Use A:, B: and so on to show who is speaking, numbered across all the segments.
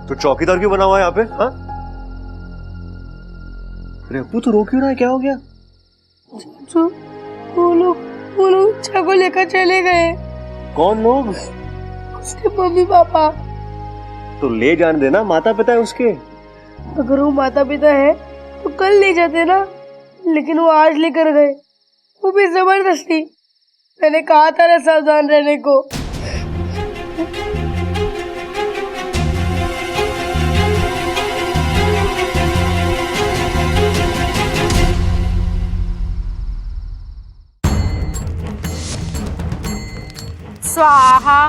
A: तो चौकीदार क्यों बना हुआ है यहाँ पे? हाँ? अरे अप्पू तो रो क्यों रहा है, क्या हो गया?
B: चाचू वो लोग चाकू लेकर चले गए।
A: कौन लोग?
B: उसके मम्मी पापा।
A: तो ले जाने देना, माता पिता है उसके।
B: अगर वो माता पिता है तो कल ले जाते ना, लेकिन वो आज लेकर गए, वो भी जबरदस्ती। मैंने कहा था ना सावधान रहने को।
C: स्वाहा।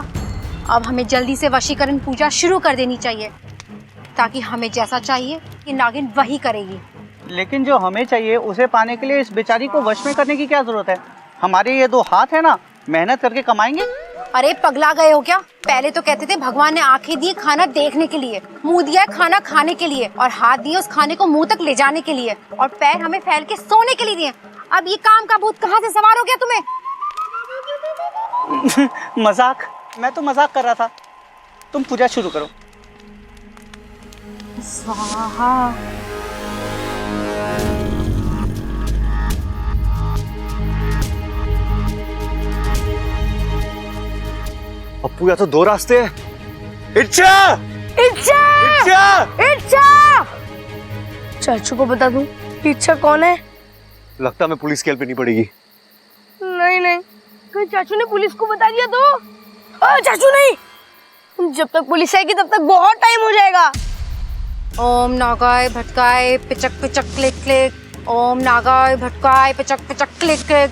C: अब हमें जल्दी से वशीकरण पूजा शुरू कर देनी चाहिए, ताकि हमें जैसा चाहिए ये नागिन वही करेगी।
D: लेकिन जो हमें चाहिए उसे पाने के लिए इस बेचारी को वश में करने की क्या जरूरत है? हमारे ये 2 हाथ है ना, मेहनत करके कमाएंगे।
C: अरे पगला गए हो क्या? पहले तो कहते थे भगवान ने आंखें दी खाना देखने के लिए, मुंह दिया खाना खाने के लिए, और हाथ दिए उस खाने को मुंह तक ले जाने के लिए, और पैर हमें फैल के सोने के लिए दिए। अब ये काम का भूत कहाँ से सवार हो गया तुम्हें?
D: मजाक, मैं तो मजाक कर रहा था। तुम पूजा शुरू करो।
C: स्वाहा।
A: अप्पू, या तो 2 रास्ते हैं। इच्छा
B: इच्छा
A: इच्छा
B: इच्छा। चाचू को बता दूं इच्छा कौन है?
A: लगता है मैं पुलिस की हेल्प लेनी पड़ेगी।
B: नहीं, कहीं चाचू ने पुलिस को बता दिया तो? चाचू नहीं, जब तक पुलिस आएगी तब तक बहुत टाइम हो जाएगा।
C: ओम नागाय भटकाय पिचक पिचक क्लिक क्लिक। ओम नागाय भटकाय पिचक पिचक क्लिक क्लिक।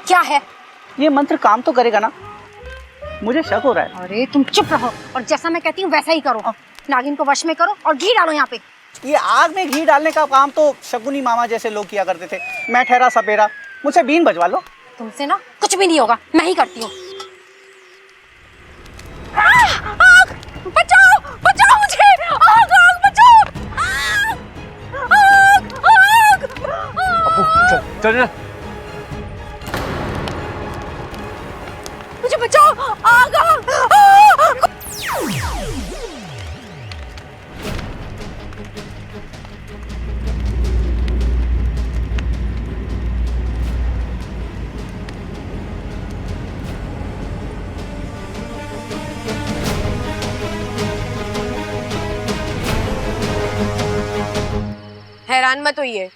C: क्या है
D: ये मंत्र? काम तो करेगा ना? मुझे शक हो रहा है।
C: अरे तुम चुप रहो और जैसा मैं कहती हूँ वैसा ही करो। नागिन को वश में करो और घी डालो यहाँ पे।
D: ये आग में घी डालने का काम तो शकुनी मामा जैसे लोग किया करते थे। मैं ठहरा सपेरा, मुझसे बीन बजवा लो।
C: तुमसे ना कुछ भी नहीं होगा, मैं ही करती हूँ। बचाओ बचाओ मुझे, आग आग बचाओ। आग आग।
A: अप्पू चल चल।
C: मुझे बचाओ, आग आग।
E: हैरान मत होइए,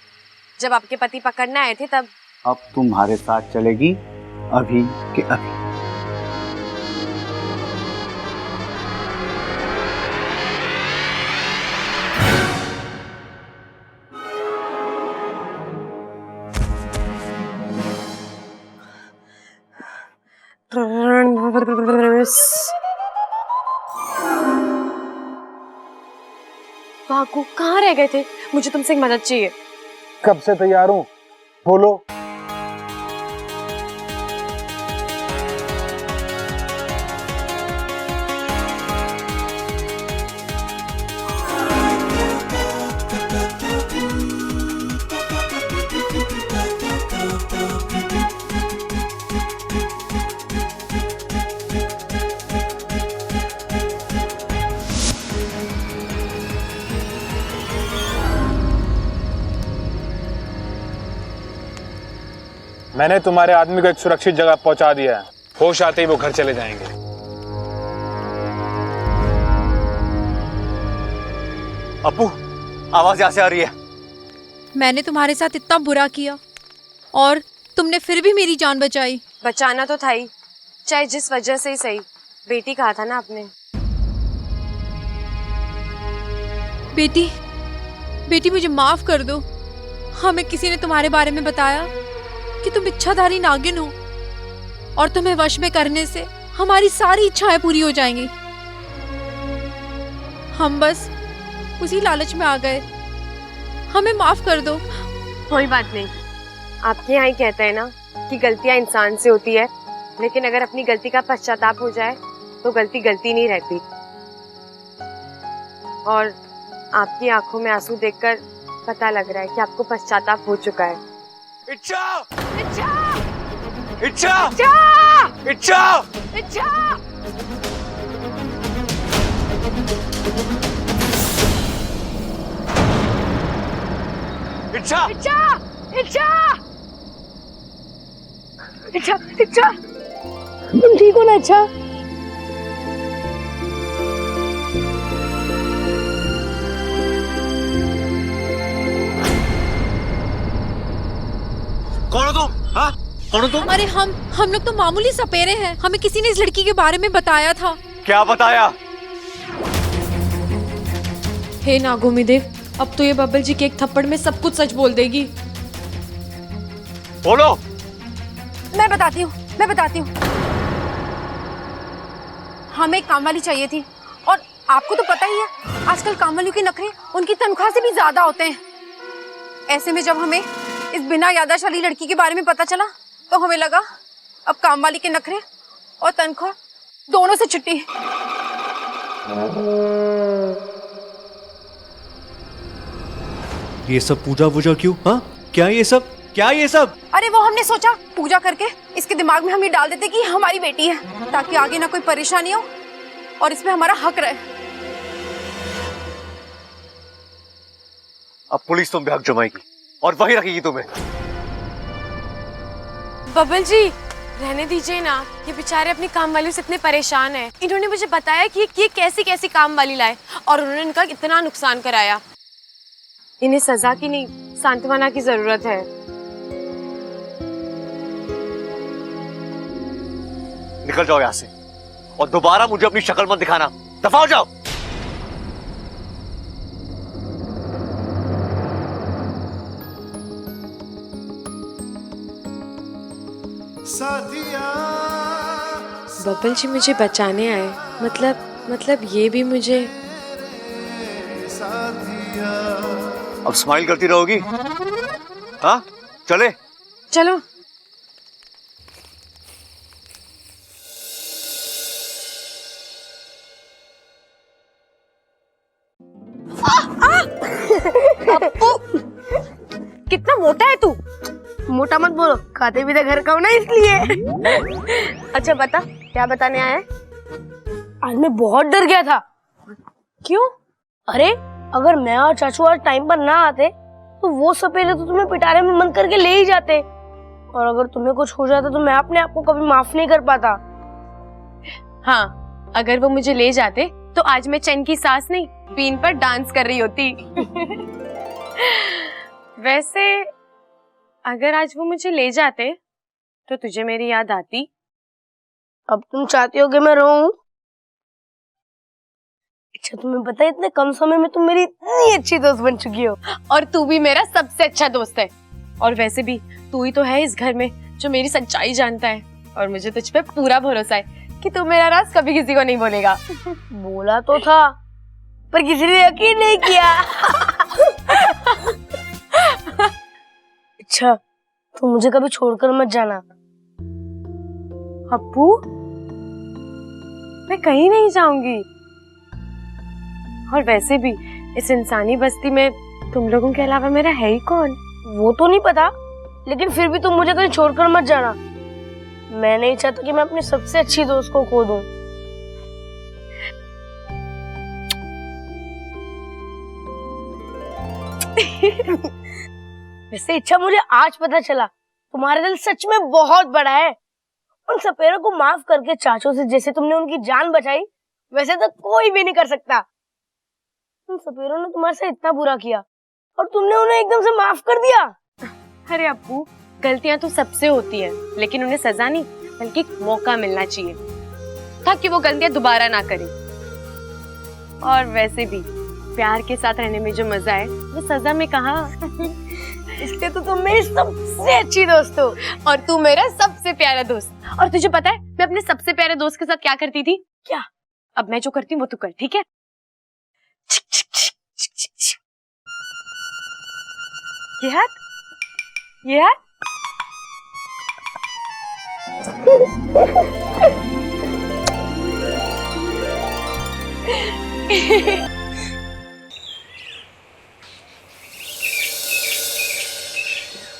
E: जब आपके पति पकड़ने आए थे तब।
D: अब तुम्हारे साथ चलेगी अभी के अभी।
E: भागो, कहाँ रह गए थे? मुझे तुमसे एक मदद चाहिए।
F: कब से तैयार हूँ, बोलो। मैंने तुम्हारे आदमी को एक सुरक्षित जगह पहुंचा दिया है। होश आते ही वो घर चले जाएंगे।
A: अप्पू, आवाज यहाँ से आ रही है।
G: मैंने तुम्हारे साथ इतना बुरा किया और तुमने फिर भी मेरी जान बचाई।
E: बचाना तो था ही, चाहे जिस वजह से ही सही। बेटी कहा था ना आपने।
G: बेटी, बेटी मुझे माफ कर दो। हमें किसी ने तुम्हारे बारे में बताया कि तुम इच्छाधारी नागिन हो और तुम्हें वश में करने से हमारी सारी इच्छाएं पूरी हो जाएंगी। हम बस उसी लालच में आ गए, हमें माफ कर दो।
E: कोई बात नहीं, आपके यहाँ ही कहते हैं ना कि गलतियां इंसान से होती है, लेकिन अगर अपनी गलती का पश्चाताप हो जाए तो गलती गलती नहीं रहती। और आपकी आंखों में आंसू देखकर पता लग रहा है कि आपको पश्चाताप हो चुका है।
A: इच्छा
E: इच्छा
A: इच्छा
E: इच्छा
A: इच्छा
E: इच्छा।
A: इच्छा,
B: इच्छा इच्छा इच्छा इच्छा, तुम ठीक हो ना इच्छा?
A: कौन हो तुम? हाँ, कौन हो तुम?
G: अरे हम लोग तो मामूली सपेरे हैं। हमें किसी ने इस लड़की के बारे में बताया था।
A: क्या बताया?
G: हे नागोमी देव, अब तो ये बब्बल जी के एक थप्पड़ में सब कुछ सच बोल देगी।
A: बोलो।
C: मैं बताती हूँ। हमें एक कामवाली चाहिए थी, और आपको तो पता ही है आजकल कामवालियों के नखरे उनकी तनख्वाह से भी ज्यादा होते हैं। ऐसे में जब हमें इस बिना याददाश्त वाली लड़की के बारे में पता चला तो हमें लगा अब कामवाली के नखरे और तनख्वाह दोनों से छुट्टी।
H: ये सब पूजा वूजा क्यों? हाँ, क्या ये सब?
C: अरे वो हमने सोचा पूजा करके इसके दिमाग में हम ये डाल देते कि हमारी बेटी है, ताकि आगे ना कोई परेशानी हो और इसमें हमारा हक रहे।
A: अब पुलिस तुम पे हक जमाएगी और वही रखेगी तुम्हें।
E: बबल जी, रहने दीजिए ना, ये बेचारे अपनी काम वाली से इतने परेशान हैं। इन्होंने मुझे बताया कि ये कैसी कैसी काम वाली लाए और उन्होंने इनका इतना नुकसान कराया। इन्हें सजा की नहीं, सांत्वना की जरूरत है।
A: निकल जाओ यहाँ से और दोबारा मुझे अपनी शक्ल मत दिखाना। दफा हो जाओ।
E: बबल जी मुझे बचाने आए, मतलब ये भी मुझे।
A: अब स्माइल करती रहोगी? हाँ, चले।
E: चलो। कितना मोटा है तू?
B: मोटा मत बोलो, खाते भी तो घर का हो ना, इसलिए।
E: अच्छा बता, क्या बताने आया है?
B: आज मैं बहुत डर गया था।
E: क्यों?
B: अरे अगर मैं और चाचू आज टाइम पर ना आते तो वो सपेरे तो तुम्हें पिटारे में बंद करके ले ही जाते, और अगर तुम्हें कुछ हो जाता तो मैं अपने आप को कभी माफ नहीं कर पाता।
E: हाँ, अगर वो मुझे ले जाते तो आज मैं चैन की सांस नहीं, बीन पर डांस कर रही होती। वैसे अगर आज वो मुझे ले जाते तो तुझे मेरी याद आती?
B: अब तुम चाहती हो कि मैं रोऊं? अच्छा, तुम्हें पता है इतने कम समय में तुम मेरी इतनी अच्छी दोस्त बन चुकी हो।
E: और तू भी मेरा सबसे अच्छा दोस्त है। और वैसे भी तू ही तो है इस घर में जो मेरी सच्चाई जानता है, और मुझे तुझ पे पूरा भरोसा है कि तू मेरा राज कभी किसी को नहीं बोलेगा।
B: बोला तो था, पर किसी ने यकीन नहीं किया। अच्छा, तो मुझे कभी छोड़कर मत जाना।
E: अप्पू, मैं कहीं नहीं जाऊंगी। और वैसे भी इस इंसानी बस्ती में तुम लोगों के अलावा मेरा है ही कौन?
B: वो तो नहीं पता, लेकिन फिर भी तुम मुझे कहीं छोड़कर मत जाना। मैं नहीं चाहता कि मैं अपनी सबसे अच्छी दोस्त को खो दूं। वैसे इच्छा, मुझे आज पता चला तुम्हारा दिल सच में बहुत बड़ा है। उन सपेरों को माफ करके चाचों से जैसे तुमने उनकी जान बचाई, वैसे तो कोई भी नहीं कर सकता। उन सपेरों ने तुम्हारे साथ इतना बुरा किया और तुमने उन्हें एकदम से माफ कर दिया।
E: अरे अप्पू, गलतियां तो सबसे होती है, लेकिन उन्हें सजा नहीं बल्कि एक मौका मिलना चाहिए ताकि वो गलतियां दोबारा ना करें। और वैसे भी प्यार के साथ रहने में जो मजा है वो सजा में कहाँ।
B: इसलिए तो तुम मेरी सबसे अच्छी दोस्त हो
E: और तू मेरा सबसे प्यारा दोस्त। और तुझे पता है मैं अपने सबसे प्यारे दोस्त के साथ क्या करती थी?
B: क्या?
E: अब मैं जो करती हूँ वो तू कर, ठीक है? ये हाथ, ये हाथ।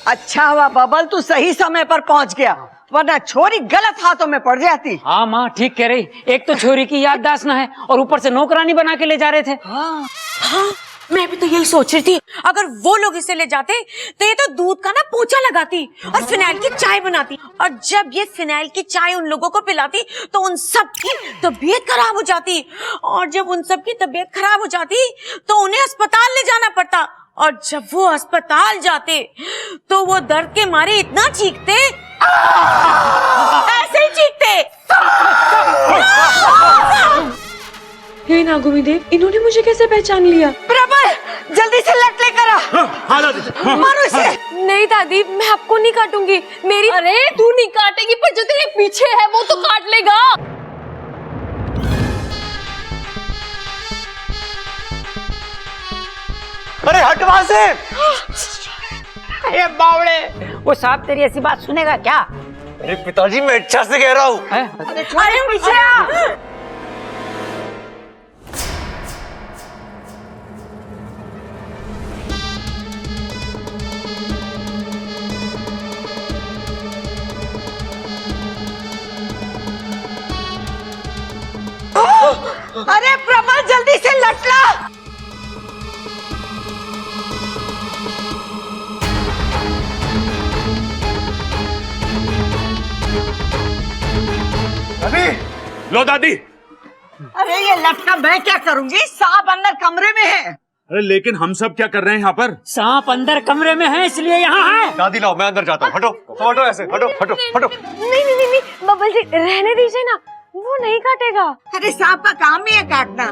I: अच्छा हुआ बबल तू सही समय पर पहुंच गया, वरना छोरी गलत हाथों में पड़ जाती।
J: हाँ माँ ठीक कह रही, एक तो छोरी की याददाश्त ना है और ऊपर से नौकरानी बना के ले जा रहे थे।
E: हाँ, मैं भी तो यही सोच रही थी, अगर वो लोग इसे ले जाते तो ये तो दूध का ना पोछा लगाती और फिनाइल की चाय बनाती, और जब ये फिनाइल की चाय उन लोगों को पिलाती तो उन सब की तबीयत खराब हो जाती, और जब उन सब की तबीयत खराब हो जाती तो उन्हें अस्पताल ले जाना पड़ता, और जब वो अस्पताल जाते तो वो दर्द के मारे इतना चीखते, ऐसे ही चीखते। हे नागुमी देव, इन्होंने मुझे कैसे पहचान लिया?
I: प्रबल जल्दी से लट लेकर आ। मारो इसे।
E: नहीं दादी, मैं आपको नहीं काटूंगी, मेरी।
G: अरे तू नहीं काटेगी, पर जो तेरे पीछे है वो तो काट लेगा।
A: अरे हट वहां से।
J: अरे बावड़े, वो साहब तेरी ऐसी बात सुनेगा क्या?
A: अरे पिताजी मैं इच्छा से कह रहा हूँ।
I: अरे पीछे आ। अरे प्रबल जल्दी से लट ला।
F: दादी, लो दादी।
I: अरे ये लटका मैं क्या करूंगी, सांप अंदर कमरे में है।
F: अरे लेकिन हम सब क्या कर रहे हैं यहाँ पर?
J: सांप अंदर कमरे में है इसलिए यहाँ है।
A: दादी लाओ, मैं अंदर जाता हूँ। हटो हटो, ऐसे हटो हटो हटो।
E: नहीं नहीं नहीं, बबल जी रहने दीजिए ना, वो नहीं काटेगा।
I: अरे सांप का काम ही है काटना।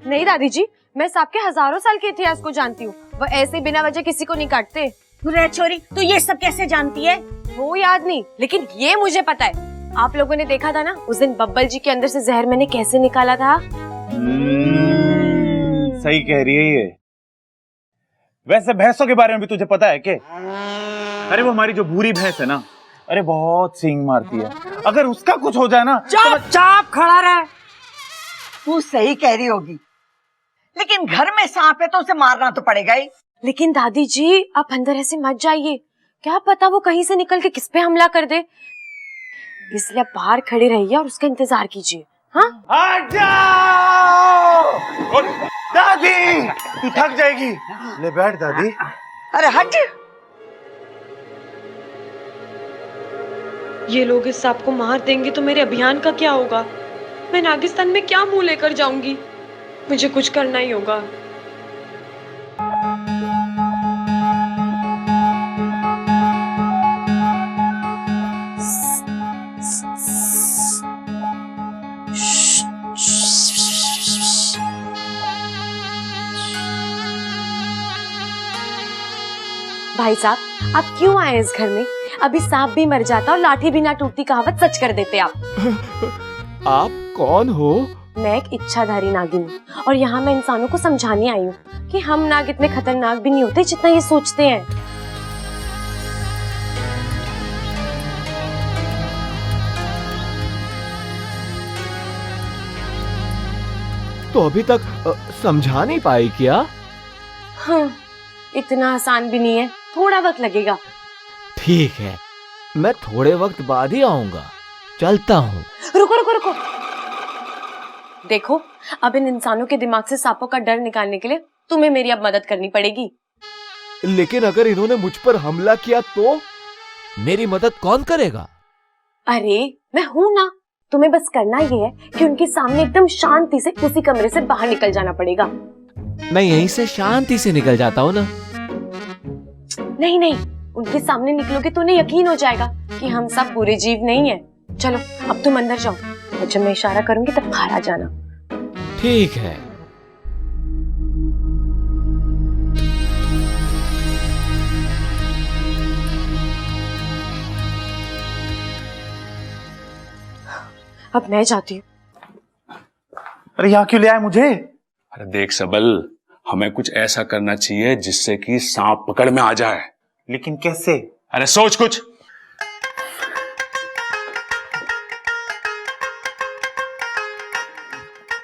E: नहीं दादी जी, मैं सांप के हजारों साल के इतिहास को जानती हूँ, वो ऐसे बिना वजह किसी को नहीं काटते।
B: रे छोरी, तू ये सब कैसे जानती है?
E: वो याद नहीं, लेकिन ये मुझे पता है। आप लोगों ने देखा था ना उस दिन बब्बल जी के अंदर से जहर मैंने कैसे निकाला था।
F: सही कह रही है ये। वैसे भैंसों के बारे में भी तुझे पता है क्या? अरे वो हमारी जो भूरी भैंस है ना, अरे बहुत सींग मारती है, अगर उसका कुछ हो जाए ना।
J: चुपचाप खड़ा रहे।
I: तू सही कह रही होगी, लेकिन घर में सांप है तो उसे मारना तो पड़ेगा ही।
E: लेकिन दादी जी आप अंदर ऐसे मत जाइए, क्या पता वो कहीं से निकल के किस पे हमला कर दे, इसलिए आप बाहर खड़े रहिए और उसका इंतजार कीजिए। हाँ
F: हट जाओ। दादी तू थक जाएगी, ले बैठ दादी।
I: अरे हट।
E: ये लोग इस सांप को मार देंगे तो मेरे अभियान का क्या होगा? मैं नागिस्तान में क्या मुंह लेकर जाऊंगी? मुझे कुछ करना ही होगा। भाई साहब आप क्यों आए इस घर में? अभी सांप भी मर जाता और लाठी भी ना टूटती कहावत सच कर देते आप।
H: आप कौन हो?
E: मैं एक इच्छाधारी नागिन हूँ और यहाँ मैं इंसानों को समझाने आई हूँ कि हम नाग इतने खतरनाक भी नहीं होते जितना ये सोचते हैं।
H: तो अभी तक समझा नहीं पाई क्या?
E: हाँ, इतना आसान भी नहीं है, थोड़ा वक्त लगेगा।
H: ठीक है, मैं थोड़े वक्त बाद ही आऊंगा, चलता हूँ।
E: रुको रुको रुको, देखो अब इन इंसानों के दिमाग से सांपों का डर निकालने के लिए तुम्हें मेरी अब मदद करनी पड़ेगी।
H: लेकिन अगर इन्होंने मुझ पर हमला किया तो मेरी मदद कौन करेगा?
E: अरे मैं हूं ना, तुम्हें बस करना ये है कि उनके सामने एकदम शांति से उसी कमरे से बाहर निकल जाना पड़ेगा।
H: मैं यहीं से शांति से निकल जाता हूँ ना।
E: नहीं नहीं, उनके सामने निकलोगे तो उन्हें यकीन हो जाएगा कि हम सब बुरे जीव नहीं हैं। चलो अब तुम अंदर जाओ और जब मैं इशारा करूंगी तब बाहर आ जाना।
H: ठीक है।
E: अब मैं जाती हूँ।
F: अरे यहाँ क्यों ले आए मुझे?
K: अरे देख सबल, हमें कुछ ऐसा करना चाहिए जिससे कि सांप पकड़ में आ जाए।
F: लेकिन कैसे?
K: अरे सोच कुछ।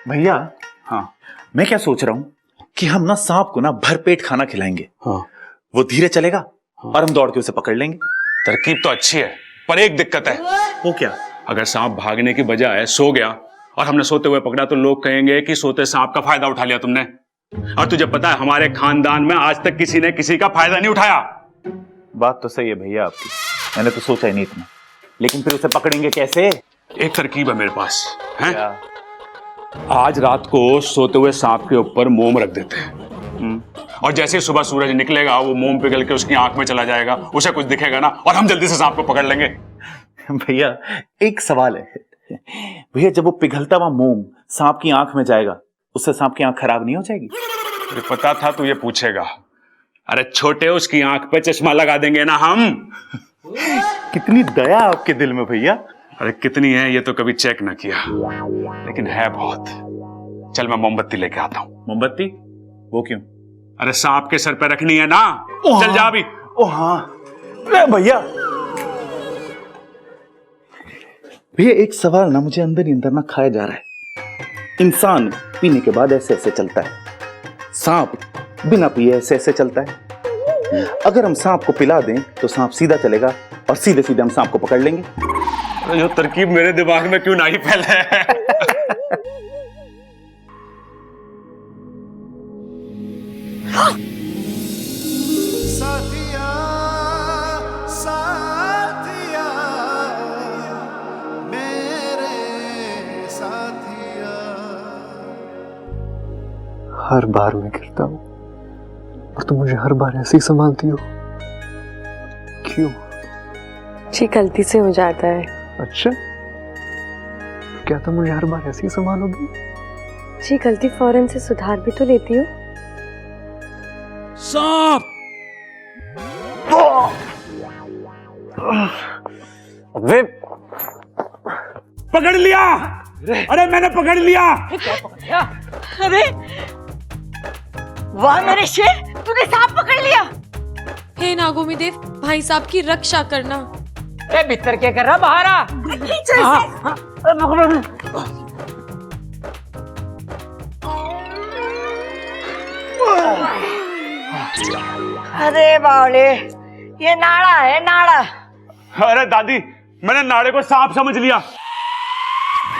F: भैया
K: हाँ
F: मैं क्या सोच रहा हूँ कि हम ना सांप को ना भरपेट खाना खिलाएंगे।
K: हाँ
F: वो धीरे चलेगा और हम दौड़ के उसे पकड़ लेंगे।
K: तरकीब तो अच्छी है, पर एक दिक्कत है।
F: वो क्या?
K: अगर सांप भागने की बजाय सो गया और हमने सोते हुए पकड़ा तो लोग कहेंगे कि सोते सांप का फायदा उठा लिया तुमने। और तुझे पता है हमारे खानदान में आज तक किसी ने किसी का फायदा नहीं उठाया।
F: बात तो सही है भैया आपकी, मैंने तो सोचा ही नहीं इतना। लेकिन फिर उसे पकड़ेंगे कैसे?
K: एक तरकीब है मेरे पास है। आज रात को सोते हुए सांप के ऊपर मोम रख देते हैं और जैसे ही सुबह सूरज निकलेगा वो मोम पिघल के उसकी आंख में चला जाएगा, उसे कुछ दिखेगा ना और हम जल्दी से सांप को पकड़ लेंगे।
F: भैया एक सवाल है भैया, जब वो पिघलता हुआ मोम सांप की आंख में जाएगा उससे सांप की आंख खराब नहीं हो जाएगी?
K: मुझे पता था तू ये पूछेगा। अरे छोटे उसकी आंख पे चश्मा लगा देंगे ना हम।
F: कितनी दया आपके दिल में भैया।
K: अरे कितनी है ये तो कभी चेक ना किया, लेकिन है बहुत। चल मैं मोमबत्ती लेके आता हूँ।
F: मोमबत्ती? वो क्यों?
K: अरे सांप के सर पे रखनी है ना। चल जा अभी।
F: ओ हाँ भैया। भैया एक सवाल ना मुझे अंदर ही अंदर ना खाया जा रहा है। इंसान पीने के बाद ऐसे ऐसे चलता है, सांप बिना पिए ऐसे ऐसे चलता है। अगर हम सांप को पिला दें तो सांप सीधा चलेगा और सीधे सीधे हम सांप को पकड़ लेंगे।
K: अरे जो तरकीब मेरे दिमाग में क्यों नहीं फैले है।
L: साथिया साथिया मेरे साथिया।
M: हर बार मैं गिरता हूँ और तुम मुझे हर बार ऐसे ही संभालती हो, क्यों?
E: जी गलती से हो जाता है।
M: अच्छा, क्या तुम मुझे हर बार ऐसे ही संभालोगी?
E: जी गलती फौरन से सुधार भी तो लेती हूँ।
K: सांप!
A: अबे
K: पकड़ लिया। अरे मैंने पकड़ लिया।
I: अरे वाह मेरे शेर, तूने सांप पकड़ लिया।
G: हे नागोमी देव, भाई साहब की रक्षा करना।
J: ए भीतर क्या कर रहा बाहर आ।
I: अरे बावले, ये नाड़ा है नाड़ा।
K: अरे दादी मैंने नाड़े को सांप समझ लिया।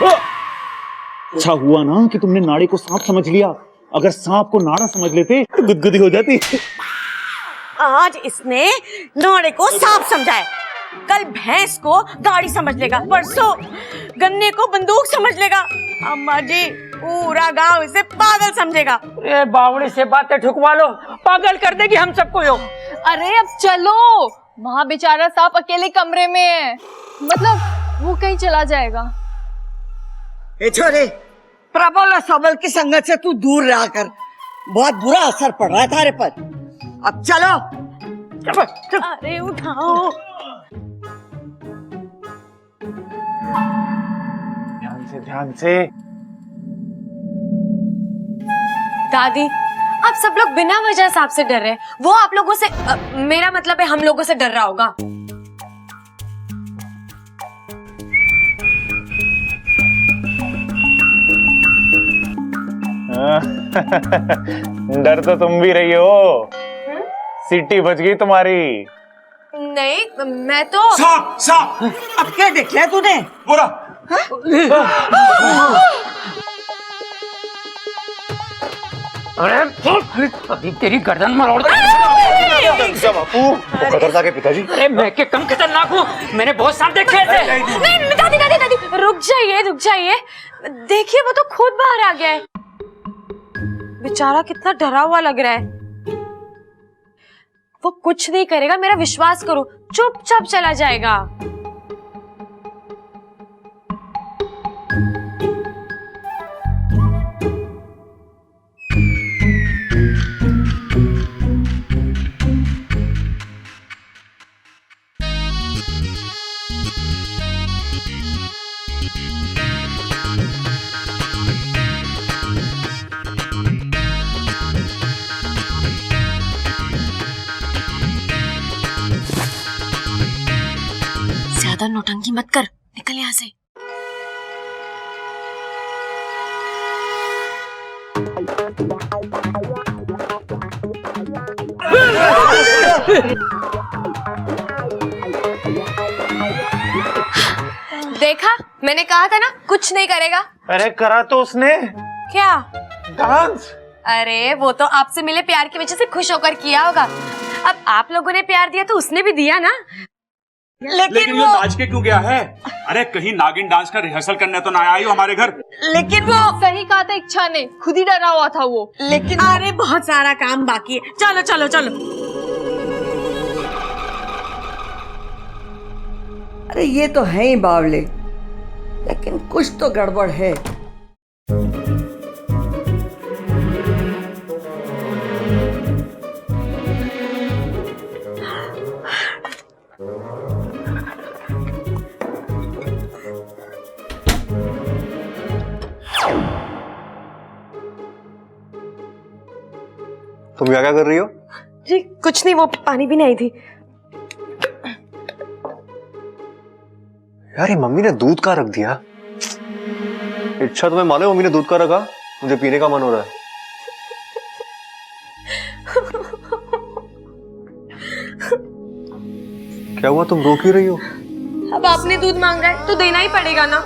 F: अच्छा हुआ ना कि तुमने नाड़े को सांप समझ लिया, अगर सांप को नाड़ा समझ लेते तो गुदगुदी हो जाती।
N: आज इसने नाड़े को सांप समझा है, कल भैंस को गाड़ी समझ लेगा, परसों गन्ने को बंदूक समझ लेगा, अम्मा जी पूरा गांव इसे पागल समझेगा।
J: अरे बावड़ी से बातें ठुकवा लो, पागल कर देगी हम सबको यो।
G: अरे अब चलो, वहाँ बेचारा सांप अकेले कमरे में है, मतलब वो कहीं चला जाएगा।
I: ए छोरे, प्रबल और सबल की संगत से तू दूर रहा कर, बहुत बुरा असर पड़ रहा है तारे पर। अब चलो।
N: अरे उठाओ।
F: ध्यान से।
E: दादी आप सब लोग बिना वजह सांप से डर रहे हैं, वो आप लोगों से मेरा मतलब है हम लोगों से डर रहा होगा।
F: डर तो तुम भी रही हो। सीटी बच गई तुम्हारी।
E: नहीं मैं तो
K: सांप सांप।
I: अब क्या देख लिया तूने?
K: बोला
J: अरे अभी तेरी गर्दन मरोड़ दे।
A: बापू खतरनाक है पिताजी।
J: अरे मैं के कम खतरनाक हूँ, मैंने बहुत सांप देखे थे।
E: नहीं दादी दादी दादी रुक जाइए, देखिए वो तो खुद बाहर आ गया है। बेचारा कितना डरा हुआ लग रहा है। वो कुछ नहीं करेगा, मेरा विश्वास करो, चुपचाप चला जाएगा। ज्यादा नौटंकी मत कर, निकल यहाँ से। देखा, मैंने कहा था ना कुछ नहीं करेगा।
F: अरे करा तो उसने
E: क्या?
F: डांस।
E: अरे वो तो आपसे मिले प्यार की वजह से खुश होकर किया होगा। अब आप लोगों ने प्यार दिया तो उसने भी दिया ना।
K: लेकिन वो नाच के क्यों गया है? अरे कहीं नागिन डांस का रिहर्सल करने तो ना आई हो हमारे घर।
N: लेकिन वो
G: सही कहा था इच्छा ने, खुद ही डरा हुआ था वो।
N: लेकिन अरे बहुत सारा काम बाकी है। चलो चलो चलो।
I: अरे ये तो है ही बावले, लेकिन कुछ तो गड़बड़ है।
A: तुम क्या कर रही हो?
E: जी कुछ नहीं, वो पानी भी नहीं आई थी।
A: यार ये मम्मी ने दूध का रख दिया। इच्छा तुम्हें मालूम मम्मी ने दूध का रखा? मुझे पीने का मन हो रहा है। क्या हुआ, तुम रो क्यों रही हो?
E: अब आपने दूध मांगा है तो देना ही पड़ेगा ना।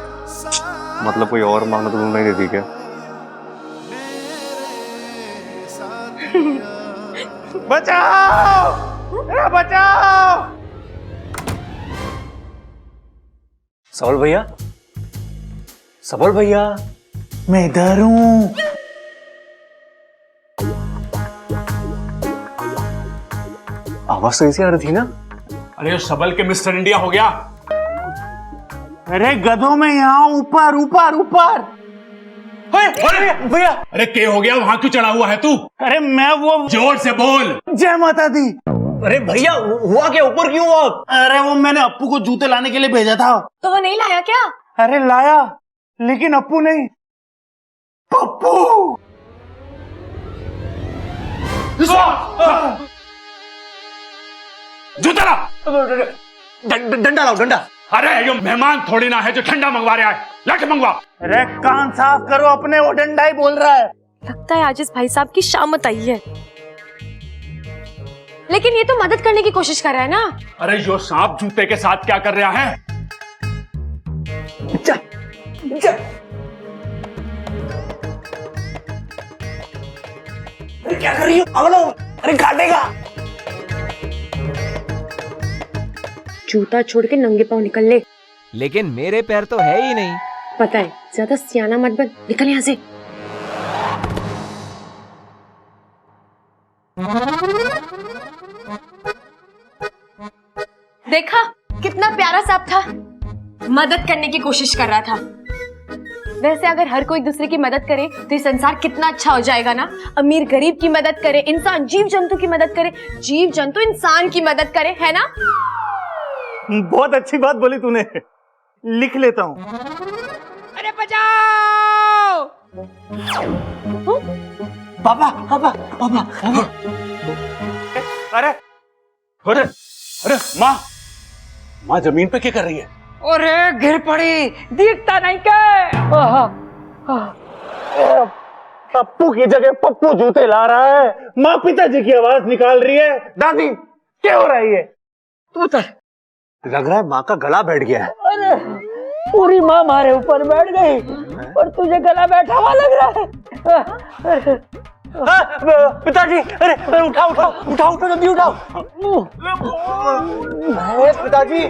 A: मतलब कोई और मांगना तो तुम नहीं देती क्या?
F: बचाओ, बचाओ।
A: सबल भैया, सबल भैया,
F: मैं इधर हूँ।
A: आवाज तो ऐसी आ रही थी ना?
K: अरे सबल के मिस्टर इंडिया हो गया।
F: अरे गधों में यहाँ ऊपर ऊपर ऊपर।
K: भैया अरे के हो गया, वहां क्यों चढ़ा हुआ है तू?
F: अरे मैं वो,
K: जोर से बोल।
F: जय माता दी।
A: अरे भैया हुआ क्या, ऊपर क्यों हुआ?
F: अरे वो मैंने अप्पू को जूते लाने के लिए भेजा था।
E: तो वो नहीं लाया क्या?
F: अरे लाया, लेकिन अप्पू नहीं, पप्पू।
K: जूता ला।
A: डंडा लाओ, डंडा।
K: अरे ये मेहमान थोड़ी ना है जो ठंडा मंगवा रहा है। लाके मंगवा।
F: अरे कान साफ करो अपने, वो डंडा ही बोल रहा है।
E: लगता है आज इस भाई साहब की शामत आई है। लेकिन ये तो मदद करने की कोशिश कर रहा है ना।
K: अरे जो सांप जूते के साथ क्या कर रहा है?
A: जा, जा। अरे क्या कर रही हो? अगलो, अरे काटेगा।
E: जूता छोड़ के नंगे पांव निकल ले।
H: लेकिन मेरे पैर तो है ही नहीं।
E: पता है, ज्यादा सियाना मत बन, निकल यहाँ से। देखा कितना प्यारा सांप था, मदद करने की कोशिश कर रहा था। वैसे अगर हर कोई एक दूसरे की मदद करे तो ये संसार कितना अच्छा हो जाएगा ना। अमीर गरीब की मदद करे, इंसान जीव जंतु की मदद करे, जीव जंतु इंसान की मदद करे, है ना?
F: बहुत अच्छी बात बोली तूने, लिख लेता हूँ।
J: अरे बचाओ!
F: पापा पापा पापा पापा।
K: अरे अरे अरे माँ, माँ जमीन पे क्या कर रही है?
J: अरे गिर पड़ी, दिखता नहीं क्या?
F: पप्पू की जगह पप्पू जूते ला रहा है। माँ पिताजी की आवाज निकाल रही है। दादी क्या हो रही है?
J: तू उतर।
A: लग रहा है माँ का गला बैठ गया है।
J: अरे पूरी माँ हमारे ऊपर बैठ गई और तुझे गला बैठा हुआ लग रहा है।
F: पिताजी, अरे उठाओ उठाओ उठाओ उठाओ, जल्दी उठाओ। पिताजी,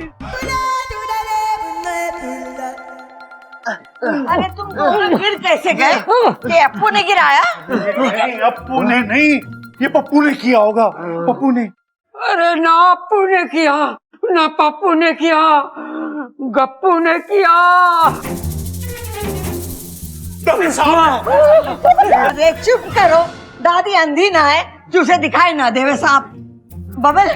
N: अरे तुम दोनों गिर कैसे गए? ये अप्पू ने गिराया?
F: नहीं अप्पू ने नहीं, ये पप्पू ने किया होगा। पप्पू ने।
J: अरे ना अप्पू ने किया, ना पप्पू ने किया, गप्पू ने किया।
N: अरे चुप करो, दादी अंधी ना है जो उसे दिखाई ना देवे सांप। बबल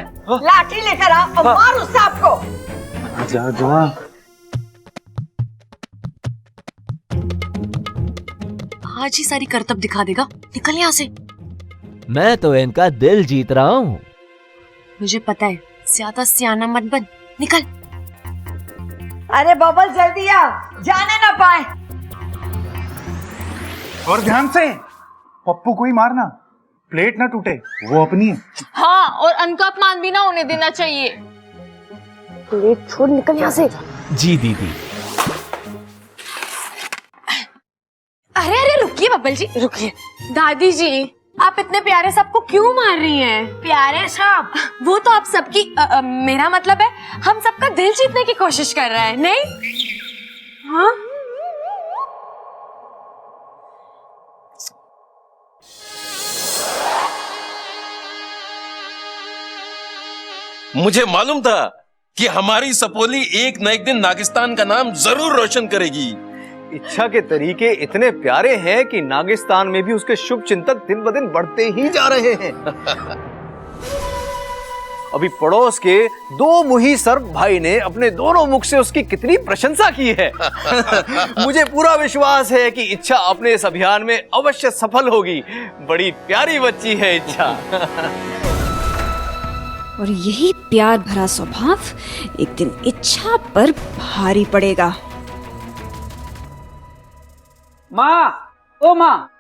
N: लाठी लेकर आ और मार उस सांप को।
F: जा जा।
E: आज ही सारी करतब दिखा देगा, निकल यहाँ से।
H: मैं तो इनका दिल जीत रहा हूँ।
E: मुझे पता है, ज्यादा सियाना मत बन, निकल।
N: अरे बबल जल्दी आ, जाने ना पाए।
F: और ध्यान से, पप्पू को ही मारना, प्लेट ना टूटे, वो अपनी है।
G: हाँ, और अन्न का अपमान भी ना होने देना चाहिए।
E: प्लेट छोड़, निकल यहाँ से।
H: जी दीदी।
E: बब्बल जी रुकिए। दादी जी आप इतने प्यारे सांप को क्यों मार रही हैं?
B: प्यारे सांप?
E: वो तो आप सबकी मेरा मतलब है हम सबका दिल जीतने की कोशिश कर रहा है, नहीं? हाँ
O: मुझे मालूम था कि हमारी सपोली एक न एक दिन नागिस्तान का नाम जरूर रोशन करेगी।
A: इच्छा के तरीके इतने प्यारे हैं कि नागिस्तान में भी उसके शुभ चिंतक दिन ब दिन बढ़ते ही जा रहे हैं। अभी पड़ोस के दो मुही सर्प भाई ने अपने दोनों मुख से उसकी कितनी प्रशंसा की है। मुझे पूरा विश्वास है कि इच्छा अपने इस अभियान में अवश्य सफल होगी। बड़ी प्यारी बच्ची है इच्छा।
P: और यही प्यार भरा स्वभाव एक दिन इच्छा पर भारी पड़ेगा।
J: माँ, ओ माँ,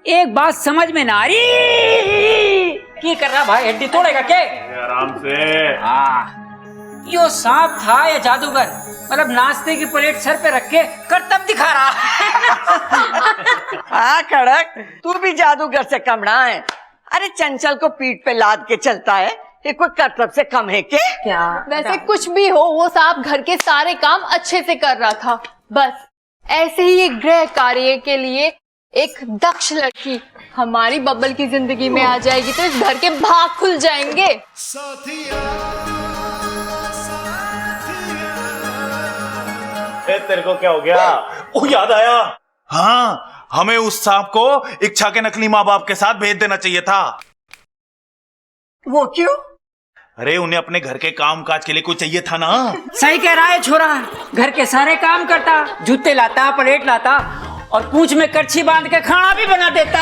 J: एक बात समझ में ना आ रही। की कर रहा भाई, हड्डी तोड़ेगा क्या?
K: आराम से।
J: हाँ, यो सांप था या जादूगर? मतलब नाश्ते की प्लेट सर पे रख के करतब दिखा रहा।
I: हाँ कड़क, तू भी जादूगर से कम ना है। अरे चंचल को पीठ पे लाद के चलता है, ये कोई करतब से कम है क्या?
G: वैसे कुछ भी हो, वो सांप घर के सारे काम अच्छे से कर रहा था। बस ऐसे ही एक गृह कार्य के लिए एक दक्ष लड़की हमारी बब्बल की जिंदगी में आ जाएगी तो इस घर के भाग खुल जाएंगे।
F: तेरे को क्या हो गया? ओ याद आया। हाँ, हमें उस सांप को इच्छा के नकली माँ बाप के साथ भेज देना चाहिए था।
I: वो क्यों?
F: अरे उन्हें अपने घर के काम काज के लिए कोई चाहिए था ना।
J: सही कह रहा है छोरा, घर के सारे काम करता, जूते लाता, प्लेट लाता और पूंछ में करछी बांध के खाना भी बना देता।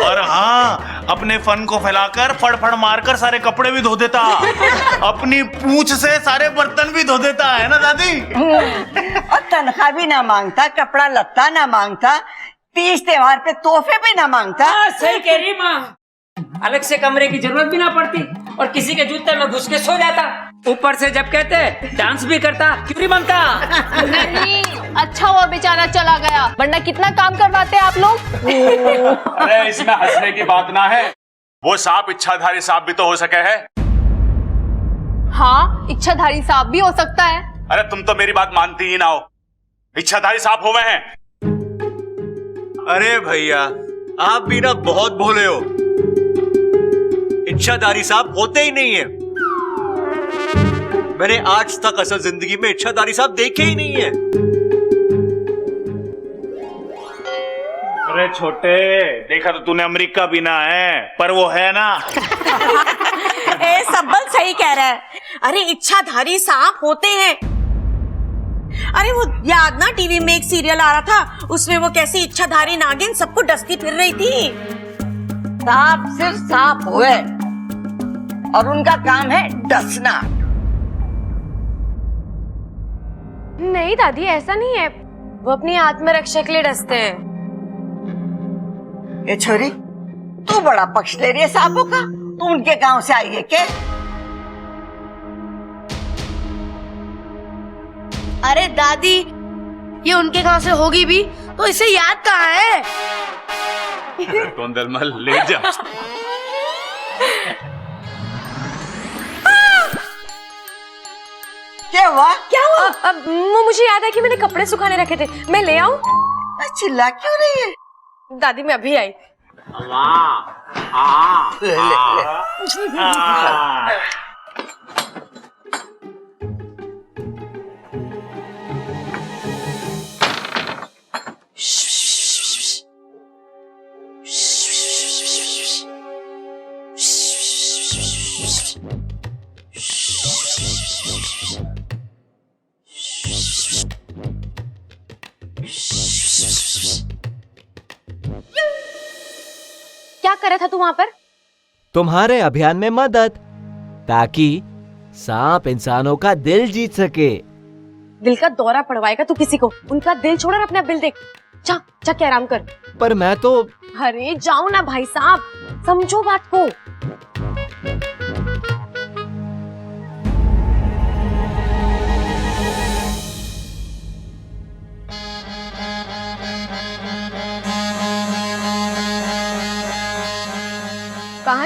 F: और हाँ, अपने फन को फैलाकर फड़फड़ मारकर सारे कपड़े भी धो देता। अपनी पूंछ से सारे बर्तन भी धो देता है ना दादी।
I: और तनख्वाह भी ना मांगता, कपड़ा लत्ता ना मांगता, तीज त्योहार पे तोहफे भी ना मांगता।
J: सही कह रही माँ, अलग से कमरे की जरूरत भी ना पड़ती और किसी के जूते में घुस के सो जाता। ऊपर से जब कहते डांस भी करता, क्यों नहीं बनता?
G: नहीं, अच्छा हुआ बेचारा चला गया, वरना कितना काम करवाते आप लोग।
K: अरे इसमें हंसने की बात ना है, वो सांप इच्छाधारी सांप भी तो हो सके है।
G: हाँ, इच्छाधारी सांप भी हो सकता है।
K: अरे तुम तो मेरी बात मानती ही ना हो, इच्छाधारी सांप हुए हैं।
A: अरे भैया, आप भी ना बहुत भोले हो। इच्छाधारी सांप होते ही नहीं है। मैंने आज तक असल जिंदगी में इच्छाधारी सांप देखे ही नहीं है।
F: अरे छोटे, देखा तो तूने अमेरिका भी ना है, पर वो है ना।
N: ए सब्बल सही कह रहा है। अरे इच्छाधारी सांप होते हैं। अरे वो याद ना टीवी में एक सीरियल आ रहा था, उसमें वो कैसी इच्छाधारी नागिन सबको डसती फिर रही थी।
I: सांप सिर्फ सांप हुए और उनका काम है डसना।
E: नहीं दादी, ऐसा नहीं है, वो अपनी आत्मरक्षा के लिए डसते हैं।
I: ये छोरी, तू बड़ा पक्ष ले रही है सांपों का। तू उनके गांव से आई है क्या?
B: अरे दादी, ये उनके गांव से होगी भी तो इसे याद कहाँ है?
K: दलमल ले जा।
I: क्या हुआ?
E: क्या हुआ? वो मुझे याद है कि मैंने कपड़े सुखाने रखे थे, मैं ले आऊं?
I: चिल्ला क्यों रही है?
E: दादी मैं अभी आई। क्या कर रहा था तू वहां पर?
H: तुम्हारे अभियान में मदद, ताकि सांप इंसानों का दिल जीत सके।
E: दिल का दौरा पड़वाएगा तू किसी को? उनका दिल छोड़ और अपना बिल देख। जा जाके आराम कर।
H: पर मैं तो।
E: अरे जाओ ना भाई साहब, समझो बात को।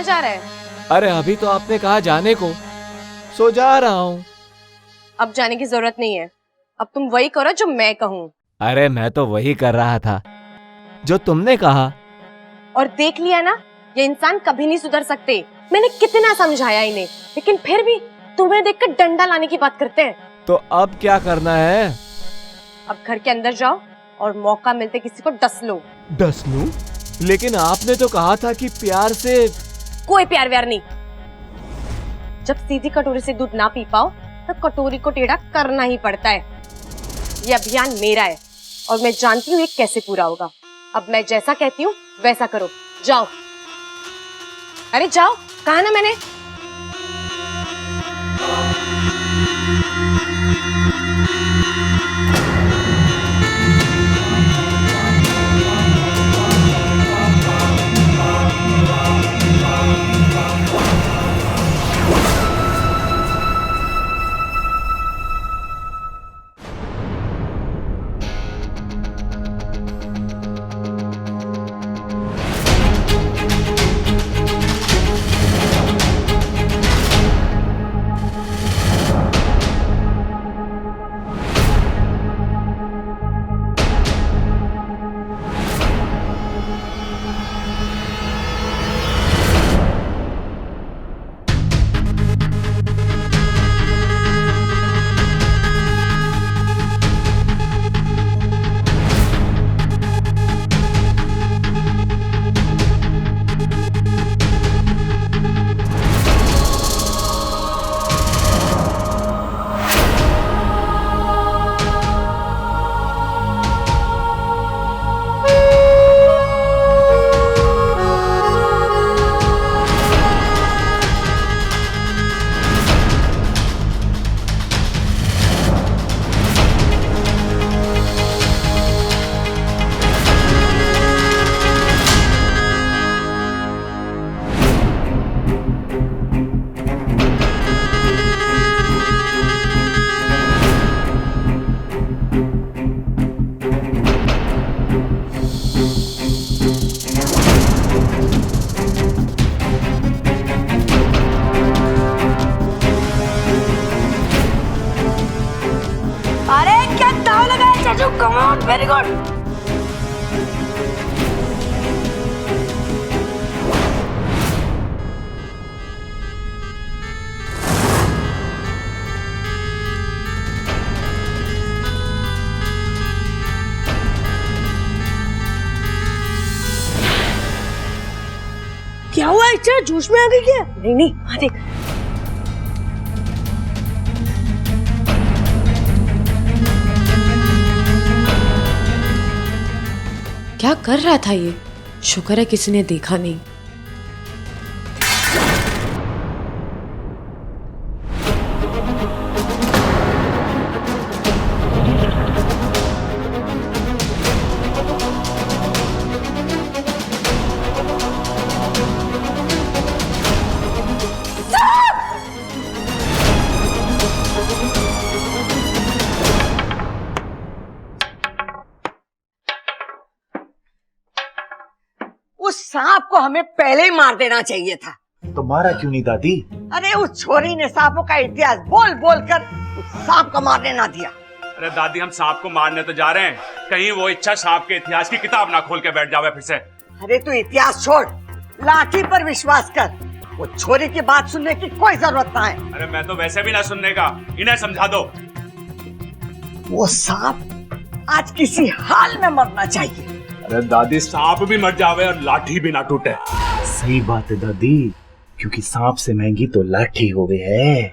E: कहाँ जा रहा है?
H: अरे अभी तो आपने कहा जाने को, सो जा रहा हूँ।
E: अब जाने की जरूरत नहीं है, अब तुम वही करो जो मैं कहूँ।
H: अरे मैं तो वही कर रहा था जो तुमने कहा।
E: और देख लिया ना, ये इंसान कभी नहीं सुधर सकते। मैंने कितना समझाया इन्हें, लेकिन फिर भी तुम्हें देखकर डंडा लाने की बात करते हैं।
H: तो अब क्या करना है?
E: अब घर के अंदर जाओ और मौका मिलते किसी को डस लो।
H: डस लूं? लेकिन आपने तो कहा था कि प्यार से।
E: कोई प्यार व्यार नहीं। जब सीधी कटोरी से दूध ना पी पाओ तो कटोरी को टेढ़ा करना ही पड़ता है। ये अभियान मेरा है और मैं जानती हूँ ये कैसे पूरा होगा। अब मैं जैसा कहती हूँ वैसा करो। जाओ। अरे जाओ, कहा ना मैंने।
B: Come on, very good. क्या हुआ इच्छा? जोश में आ गई क्या? नहीं नहीं, हाँ देख।
E: क्या कर रहा था ये? शुक्र है किसी ने देखा नहीं।
I: उस सांप को हमें पहले ही मार देना चाहिए था।
F: तो मारा क्यों नहीं दादी?
I: अरे उस छोरी ने सांपों का इतिहास बोल बोल कर उस सांप को मारने ना दिया।
K: अरे दादी, हम सांप को मारने तो जा रहे हैं, कहीं वो इच्छा सांप के इतिहास की किताब ना खोल के बैठ जावे फिर से।
I: अरे तू इतिहास छोड़, लाठी पर विश्वास कर। वो छोरी की बात सुनने की कोई जरूरत ना है।
K: अरे मैं तो वैसे भी ना सुनने का, इन्हें समझा दो।
I: वो सांप आज किसी हाल में मरना चाहिए।
K: अरे दादी, सांप भी मर जावे और लाठी भी ना टूटे।
F: सही बात है दादी, क्योंकि सांप से महंगी तो लाठी होवे है।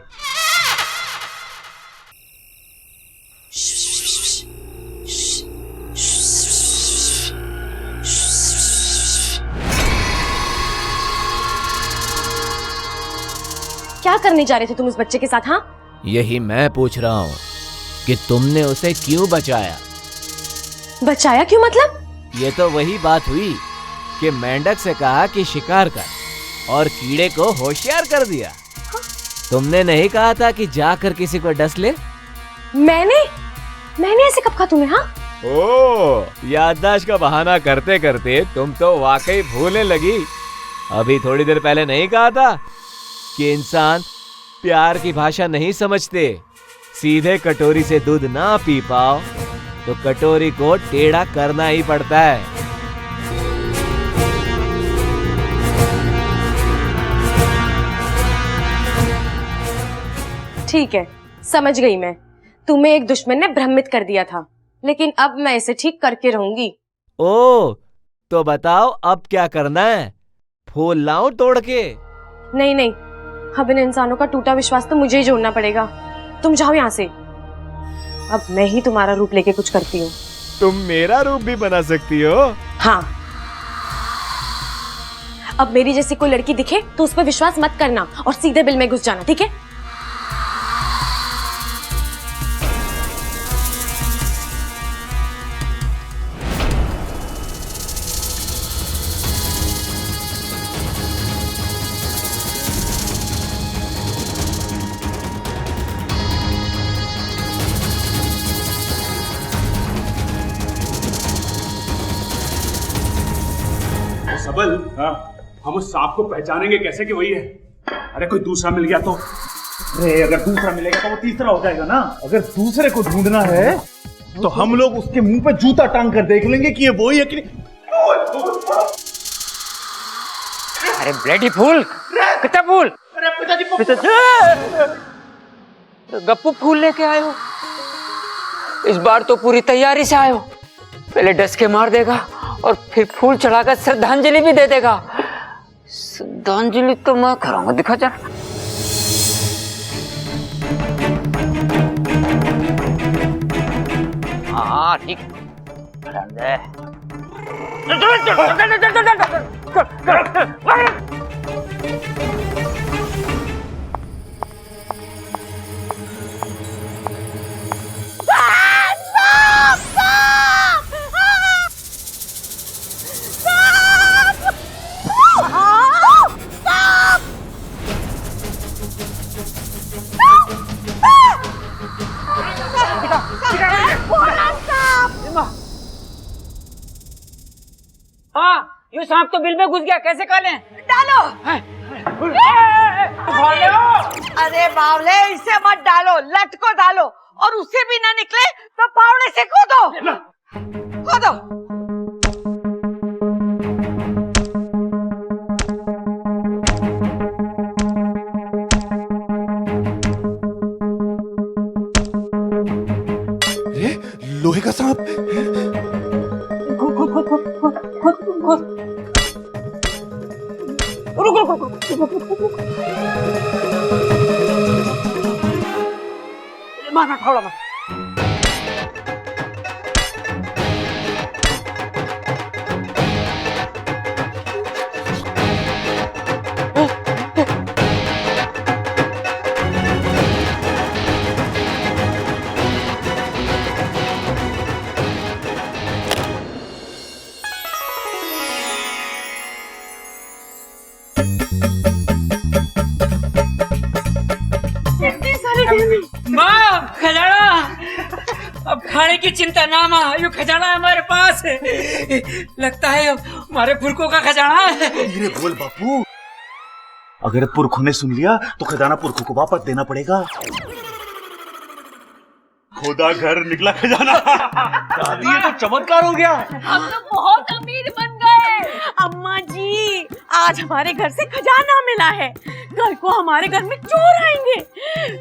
E: क्या करने जा रहे थे तुम इस बच्चे के साथ? हाँ,
H: यही मैं पूछ रहा हूँ कि तुमने उसे क्यों बचाया?
E: बचाया क्यों मतलब?
H: ये तो वही बात हुई कि मेंढक से कहा कि शिकार कर और कीड़े को होशियार कर दिया। तुमने नहीं कहा था कि जाकर किसी को डस ले?
E: मैंने ऐसे कब कहा तुम्हें? हाँ,
H: ओ, याददाश्त का बहाना करते करते तुम तो वाकई भूलने लगी अभी थोड़ी देर पहले नहीं कहा था कि इंसान प्यार की भाषा नहीं समझते। सीधे कटोरी से दूध ना पी पाओ तो कटोरी को टेढ़ा करना ही पड़ता है।
E: ठीक है, समझ गई मैं। तुम्हें एक दुश्मन ने भ्रमित कर दिया था, लेकिन अब मैं इसे ठीक करके रहूंगी।
H: ओ, तो बताओ अब क्या करना है? फूल लाऊं तोड़ के?
E: नहीं नहीं, अब इन इंसानों का टूटा विश्वास तो मुझे ही जोड़ना पड़ेगा। तुम जाओ यहाँ से। अब मैं ही तुम्हारा रूप लेके कुछ करती हूँ।
H: तुम मेरा रूप भी बना सकती हो?
E: हाँ। अब मेरी जैसी कोई लड़की दिखे तो उस पर विश्वास मत करना और सीधे बिल में घुस जाना, ठीक है?
K: सबल, हाँ, हम उस सांप को पहचानेंगे कैसे कि वही है? अरे कोई दूसरा मिल गया तो?
F: अरे अगर दूसरा मिलेगा तो वो तीसरा हो जाएगा ना। अगर दूसरे को ढूंढना है तो हम लोग उसके मुंह पे जूता टांग कर देख लेंगे कि ये वही है कि नहीं।
J: अरे ब्लडी फूल, कितना फूल? गप्पू फूल लेके आए हो? इस बार तो पूरी तैयारी से आए हो। पहले डस के मार देगा और फिर फूल चढ़ाकर श्रद्धांजलि भी दे देगा। श्रद्धांजलि तो मैं कराऊंगा, दिखा जा। हाँ ठीक। हाँ, ये सांप तो बिल में घुस गया, कैसे कालें?
N: डालो। अरे बावले, इसे मत डालो, लट को डालो, और उससे भी ना निकले तो फावड़े से कूदो। कूदो।
F: लोहे का सांप।
N: मार फावड़ा मार।
J: माँ, खजाना। अब खाने की चिंता ना माँ, ये खजाना हमारे पास है। लगता है हमारे पुरखों का खजाना है।
F: धीरे बोल बापू, अगर पुरखों ने सुन लिया तो खजाना पुरखों को वापस देना पड़ेगा। खुदा घर निकला खजाना। दादी ये तो चमत्कार हो गया।
N: हम तो बहुत अमीर बन गए। अम्मा जी, आज हमारे घर से खजाना मिला है। कल को हमारे घर में चोर आएंगे,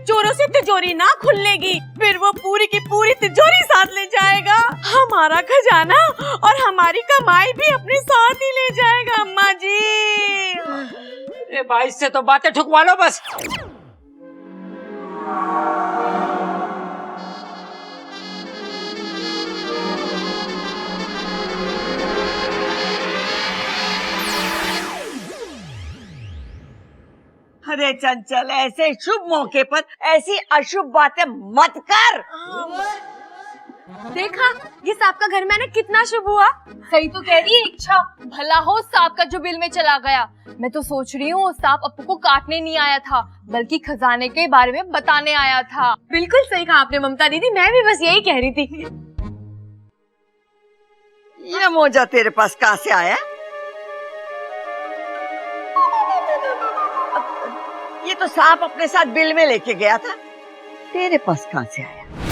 N: चोरों से तिजोरी ना खुलेगी, फिर वो पूरी की पूरी तिजोरी साथ ले जाएगा। हमारा खजाना और हमारी कमाई भी अपने साथ ही ले जाएगा। अम्मा जी,
J: ए भाई से तो बातें ठुकवा लो बस।
N: अरे चंचल, ऐसे शुभ मौके पर ऐसी अशुभ बातें मत कर।
E: देखा, ये सांप का घर मैंने कितना शुभ हुआ।
G: सही तो कह रही है इच्छा, भला हो सांप का जो बिल में चला गया। मैं तो सोच रही हूँ सांप अप्पू को काटने नहीं आया था, बल्कि खजाने के बारे में बताने आया था।
E: बिल्कुल सही कहा आपने ममता दीदी, मैं भी बस यही कह रही थी।
N: ये मोजा तेरे पास कहाँ से आया?
I: ये तो सांप अपने साथ बिल में लेके गया था, तेरे पास कहां से आया?